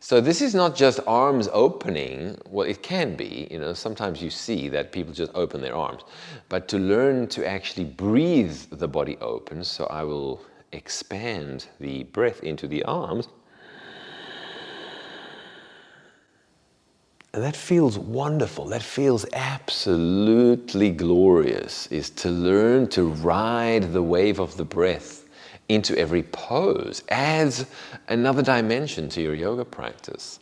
So this is not just arms opening. Well, it can be, sometimes you see that people just open their arms. But to learn to actually breathe the body open, so I will expand the breath into the arms. And that feels wonderful. That feels absolutely glorious, is to learn to ride the wave of the breath into every pose. Adds another dimension to your yoga practice.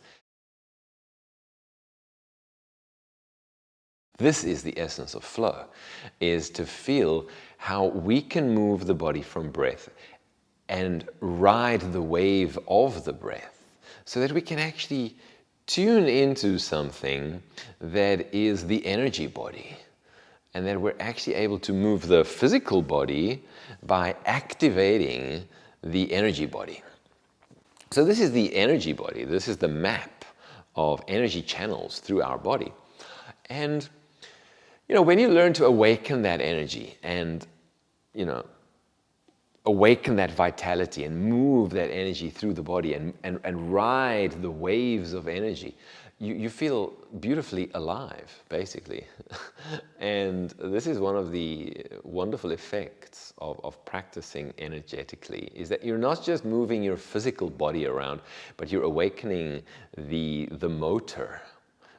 This is the essence of flow, is to feel how we can move the body from breath and ride the wave of the breath so that we can actually tune into something that is the energy body, and that we're actually able to move the physical body by activating the energy body. So this is the energy body. This is the map of energy channels through our body. And when you learn to awaken that energy and awaken that vitality and move that energy through the body and ride the waves of energy, you feel beautifully alive, basically. And this is one of the wonderful effects of practicing energetically, is that you're not just moving your physical body around, but you're awakening the motor,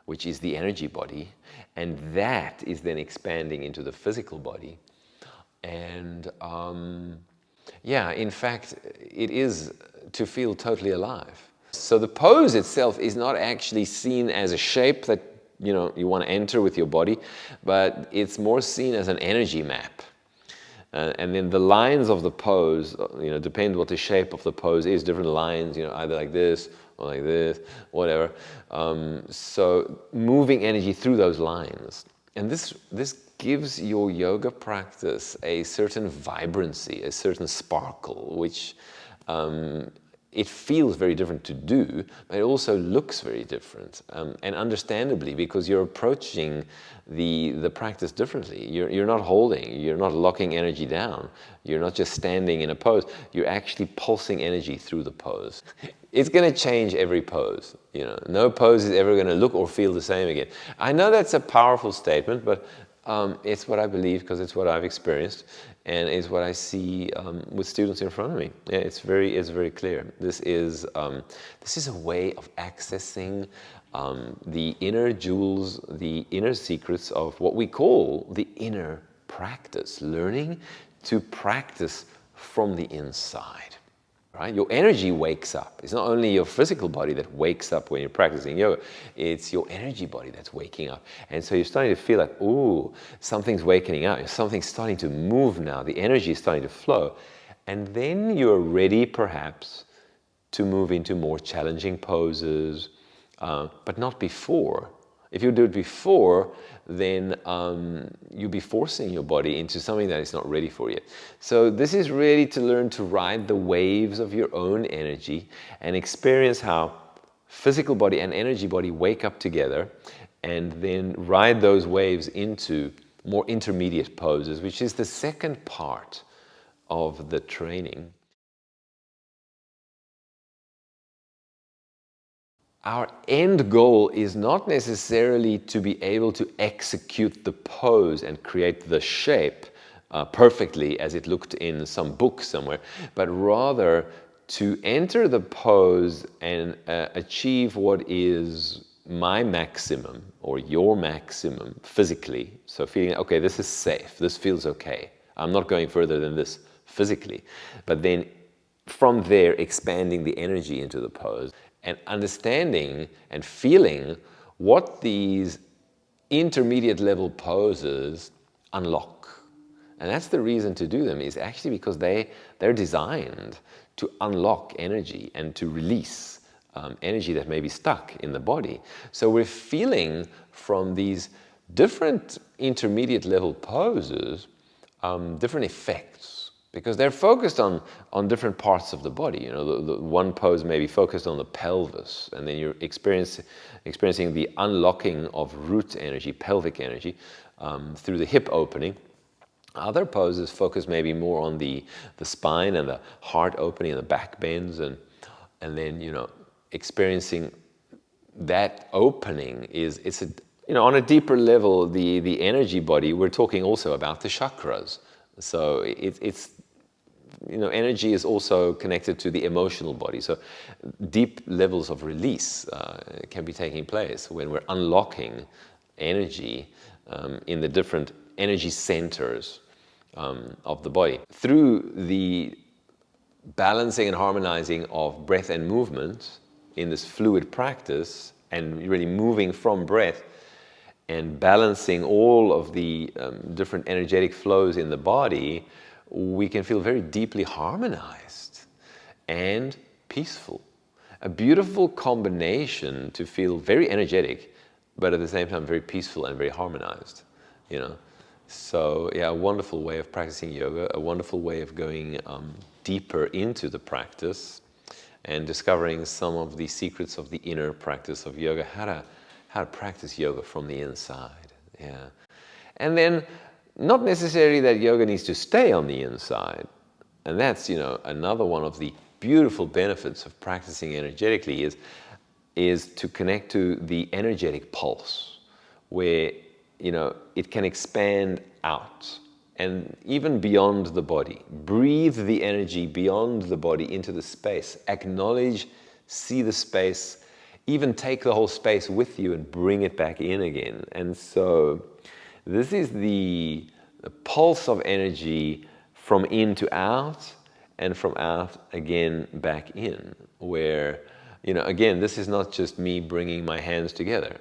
which is the energy body, and that is then expanding into the physical body. And in fact, it is to feel totally alive. So the pose itself is not actually seen as a shape that you want to enter with your body, but it's more seen as an energy map. And then the lines of the pose, depend what the shape of the pose is. Different lines, either like this or like this, whatever. So moving energy through those lines, and this gives your yoga practice a certain vibrancy, a certain sparkle, which it feels very different to do, but it also looks very different, and understandably, because you're approaching the practice differently. You're not holding, you're not locking energy down, you're not just standing in a pose, you're actually pulsing energy through the pose. It's going to change every pose. No pose is ever going to look or feel the same again. I know that's a powerful statement, but it's what I believe, because it's what I've experienced, and it's what I see with students in front of me. Yeah, it's very clear. This is a way of accessing the inner jewels, the inner secrets of what we call the inner practice. Learning to practice from the inside. Right? Your energy wakes up. It's not only your physical body that wakes up when you're practicing yoga, it's your energy body that's waking up. And so you're starting to feel like, ooh, something's waking up, something's starting to move now, the energy is starting to flow. And then you're ready perhaps to move into more challenging poses, but not before. If you do it before, then you'll be forcing your body into something that it's not ready for yet. So this is really to learn to ride the waves of your own energy and experience how physical body and energy body wake up together, and then ride those waves into more intermediate poses, which is the second part of the training. Our end goal is not necessarily to be able to execute the pose and create the shape perfectly as it looked in some book somewhere, but rather to enter the pose and achieve what is my maximum or your maximum physically. So feeling, okay, this is safe, this feels okay, I'm not going further than this physically. But then from there, expanding the energy into the pose and understanding and feeling what these intermediate level poses unlock. And that's the reason to do them, is actually because they're designed to unlock energy and to release energy that may be stuck in the body. So we're feeling from these different intermediate level poses different effects, because they're focused on different parts of the body. The one pose may be focused on the pelvis, and then you're experiencing the unlocking of root energy, pelvic energy, through the hip opening. Other poses focus maybe more on the spine and the heart opening and the back bends, and then experiencing that opening it's a, on a deeper level, the energy body, we're talking also about the chakras. So it's energy is also connected to the emotional body. So deep levels of release can be taking place when we're unlocking energy in the different energy centers of the body. Through the balancing and harmonizing of breath and movement in this fluid practice, and really moving from breath and balancing all of the different energetic flows in the body, we can feel very deeply harmonized and peaceful. A beautiful combination to feel very energetic, but at the same time very peaceful and very harmonized, So yeah, a wonderful way of practicing yoga, a wonderful way of going deeper into the practice and discovering some of the secrets of the inner practice of yoga, how to practice yoga from the inside. Yeah. And then not necessarily that yoga needs to stay on the inside. And that's, another one of the beautiful benefits of practicing energetically is to connect to the energetic pulse, where, it can expand out and even beyond the body. Breathe the energy beyond the body into the space. Acknowledge, see the space, even take the whole space with you and bring it back in again. And so this is the pulse of energy from in to out, and from out again back in, where, again, this is not just me bringing my hands together.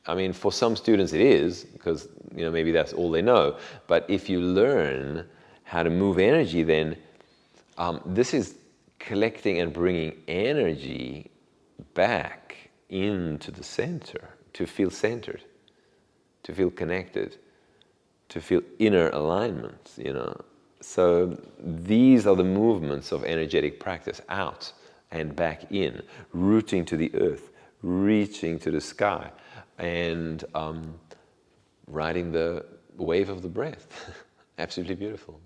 I mean, for some students it is, because, maybe that's all they know. But if you learn how to move energy, then this is collecting and bringing energy back into the center, to feel centered, to feel connected, to feel inner alignment, So these are the movements of energetic practice, out and back in, rooting to the earth, reaching to the sky, and riding the wave of the breath. Absolutely beautiful.